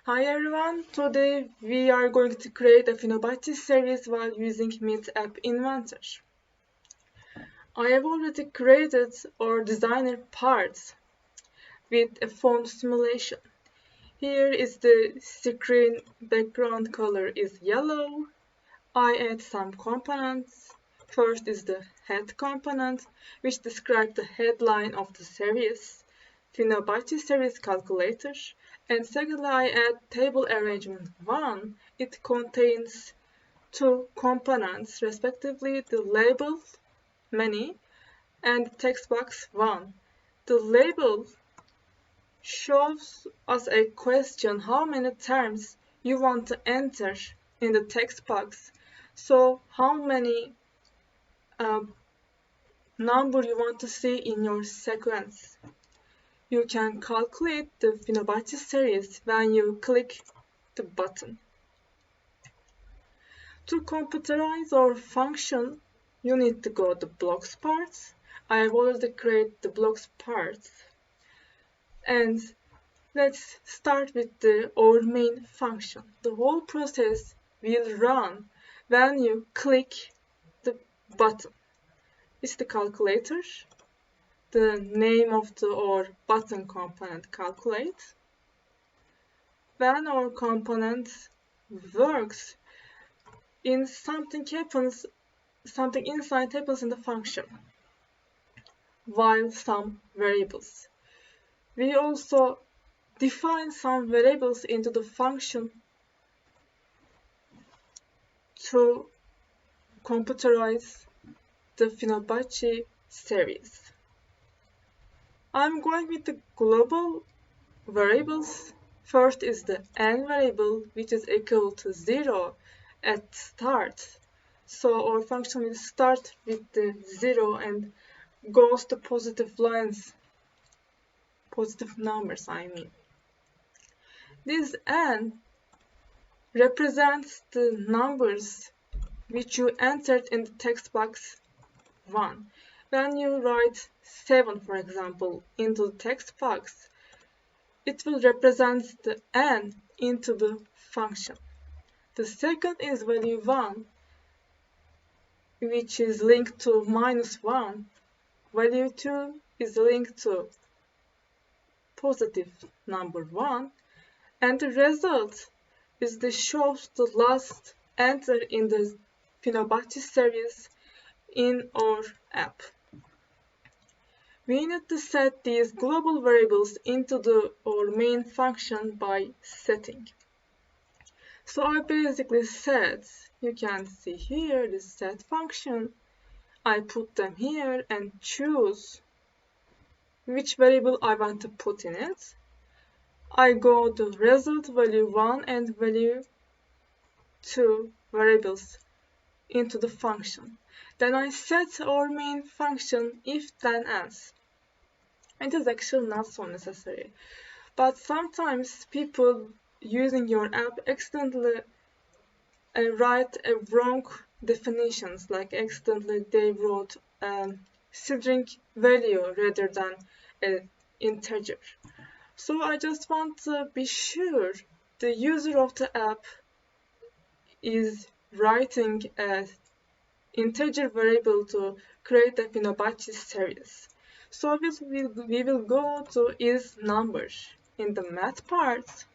Hi everyone, today we are going to create a Fibonacci series while using Meet app Inventor. I have already created or designed parts with a phone simulation. Here is the screen background color is yellow. I add some components. First is the head component, which describes the headline of the series. Fibonacci series calculator, and secondly I add table arrangement 1. It contains two components, respectively the label many and the text box 1. The label shows us a question how many terms you want to enter in the text box, so how many number you want to see in your sequence. You can calculate the Fibonacci series when you click the button. To computerize our function, you need to go to blocks parts. I have already created the blocks parts. And let's start with our main function. The whole process will run when you click the button. It's the calculator. The name of our button component calculate. When our component works, something inside happens in the function, while some variables. We also define some variables into the function to computerize the Fibonacci series. I'm going with the global variables. First is the n variable, which is equal to 0 at start. So our function will start with the 0 and goes to positive lines, positive numbers I mean. This n represents the numbers which you entered in the text box 1. When you write 7, for example, into the text box, it will represent the n into the function. The second is value 1, which is linked to -1. Value 2 is linked to positive number 1. And the result is shows the last enter in the Fibonacci series in our app. We need to set these global variables into our main function by setting. So I basically set, you can see here the set function. I put them here and choose which variable I want to put in it. I go to result value 1 and value 2 variables into the function. Then I set our main function if then else. It is actually not so necessary. But sometimes people using your app accidentally write wrong definitions, like accidentally they wrote string value rather than an integer. So I just want to be sure the user of the app is writing an integer variable to create a Fibonacci series. So we will go to is number. In the math part,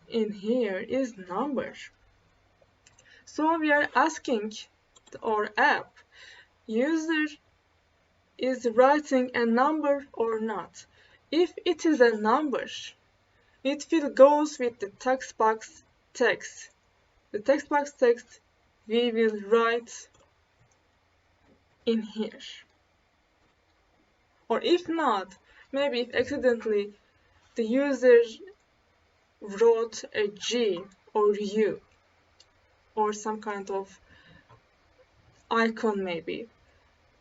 in here is number. So we are asking our app, user is writing a number or not. If it is a number, it will go with the text box text. The text box text we will write in here. Or if not, maybe if accidentally the user wrote a G or U or some kind of icon maybe.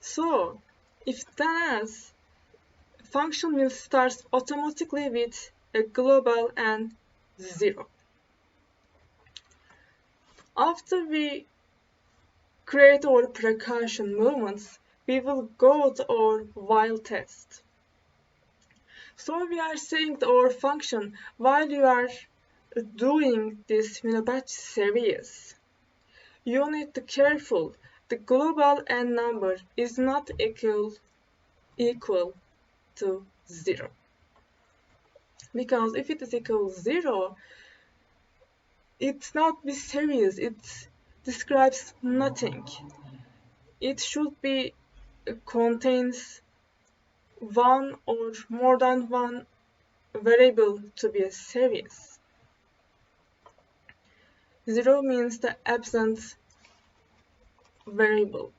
So if that else, function will start automatically with a global and 0. After we create our precaution movements, we will go to our while test. So we are saying our function while you are doing this Fibonacci series. You need to be careful. The global n number is not equal to 0. Because if it is equal to 0, it's not be series. It describes nothing. It should be contains one or more than one variable to be a series. 0 means the absent variable.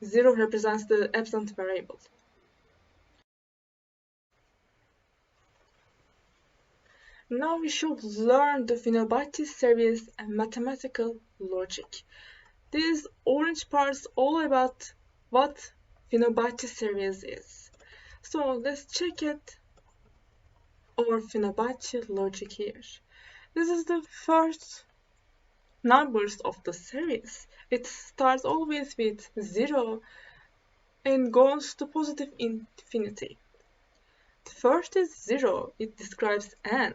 0 represents the absent variable. Now we should learn the Fibonacci series and mathematical logic. These orange parts all about what Fibonacci series is. So let's check it our Fibonacci logic here. This is the first numbers of the series. It starts always with 0 and goes to positive infinity. The first is 0, it describes n,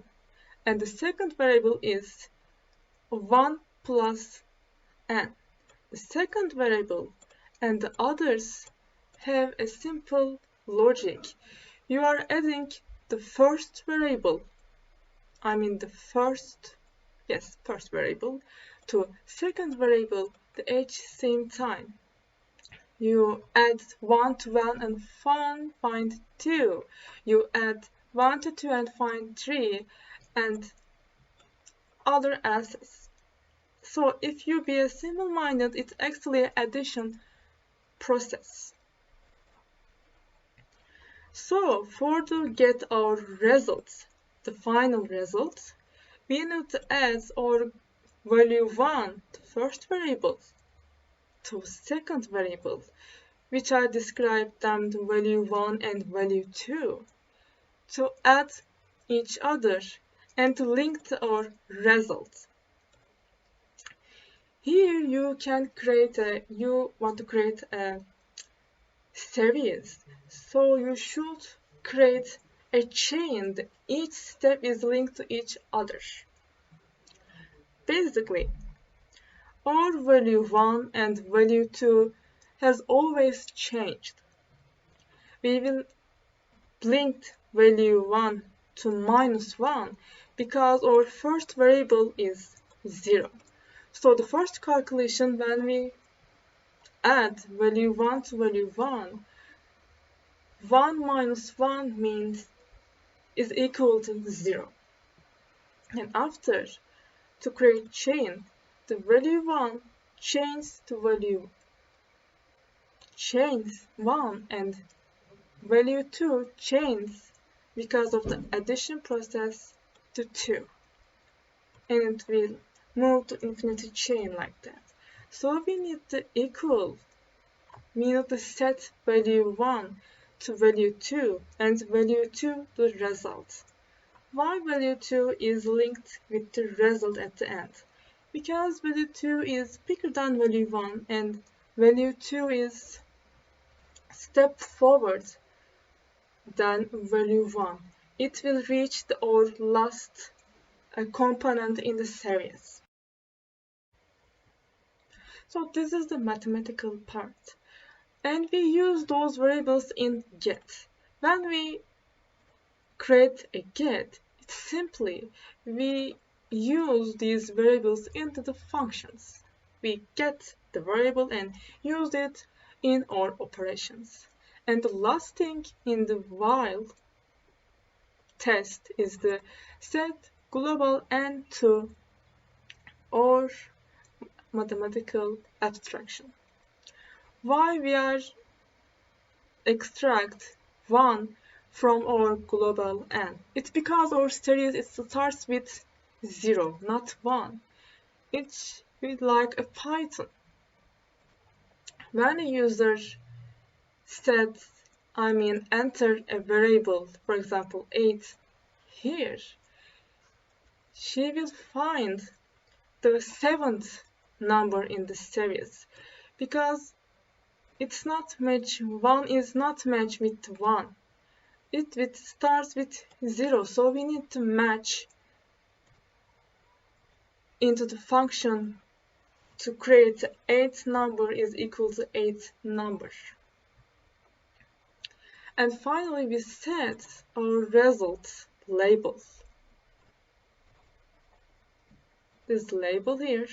and the second variable is 1 plus n. The second variable and the others have a simple logic. You are adding the first variable, first variable to second variable at same time. You add 1 to 1 and find 2. You add 1 to 2 and find 3 and other answers. So if you be a simple-minded, it's actually an addition process. So for to get our results, the final result, we need to add our value 1 to first variable to second variable, which I described them to value 1 and value 2, to add each other and to link to our result. Here you want to create a series, so you should create a chain. Each step is linked to each other. Basically, our value 1 and value 2 has always changed. We will link value 1 to -1 because our first variable is 0. So the first calculation, when we add value 1 to value 1, 1 minus 1 is equal to 0. And after, to create chain, the value 1 changes 1 and value 2 changes because of the addition process to 2. And it will move to infinity chain like that. So we need to set value 1 to value 2 and value 2 the result. Why value 2 is linked with the result at the end? Because value 2 is bigger than value 1 and value 2 is step forward than value 1. It will reach our last component in the series. So this is the mathematical part. And we use those variables in get. When we create a get, it's simply we use these variables into the functions. We get the variable and use it in our operations. And the last thing in the while test is the set global n to our mathematical abstraction. Why we are extract 1 from our global n? It's because our series starts with 0, not 1. It's like a Python. When a user enter a variable, for example 8 here, she will find the 7th number in the series because it's not match, 1 is not matched with 1. it starts with 0, so we need to match into the function to create the 8th number is equal to 8th number. And finally, we set our result labels. This label here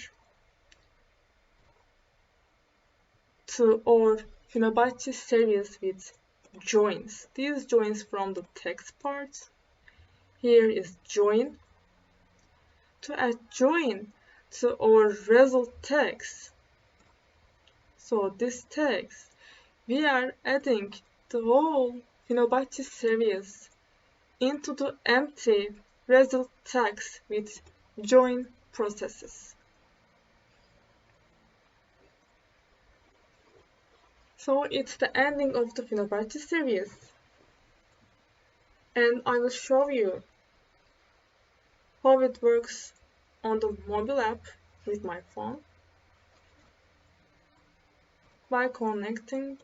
to our Fibonacci series with joins. These joins from the text parts. Here is join. To add join to our result text. So this text, we are adding the whole Fibonacci series into the empty result text with join processes. So it's the ending of the Fibonacci series. And I will show you how it works on the mobile app with my phone by connecting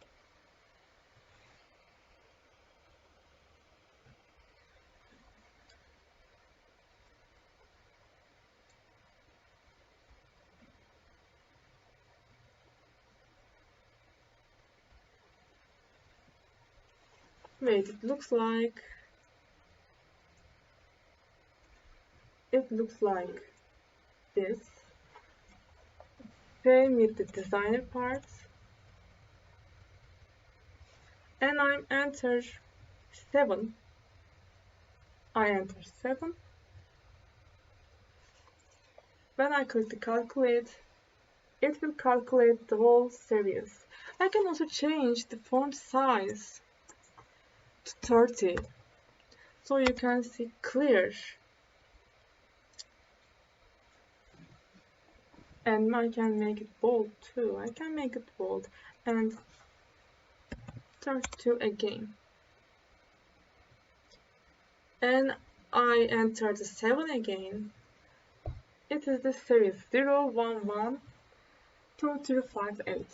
wait, it looks like this. Same with the designer parts. And I enter 7. I enter 7. When I click the calculate, it will calculate the whole series. I can also change the font size to 30, so you can see clear. And I can make it bold too. I can make it bold and 32 again. And I enter the 7 again. It is the series 0, 1, 1, 2, 2, 5, 8.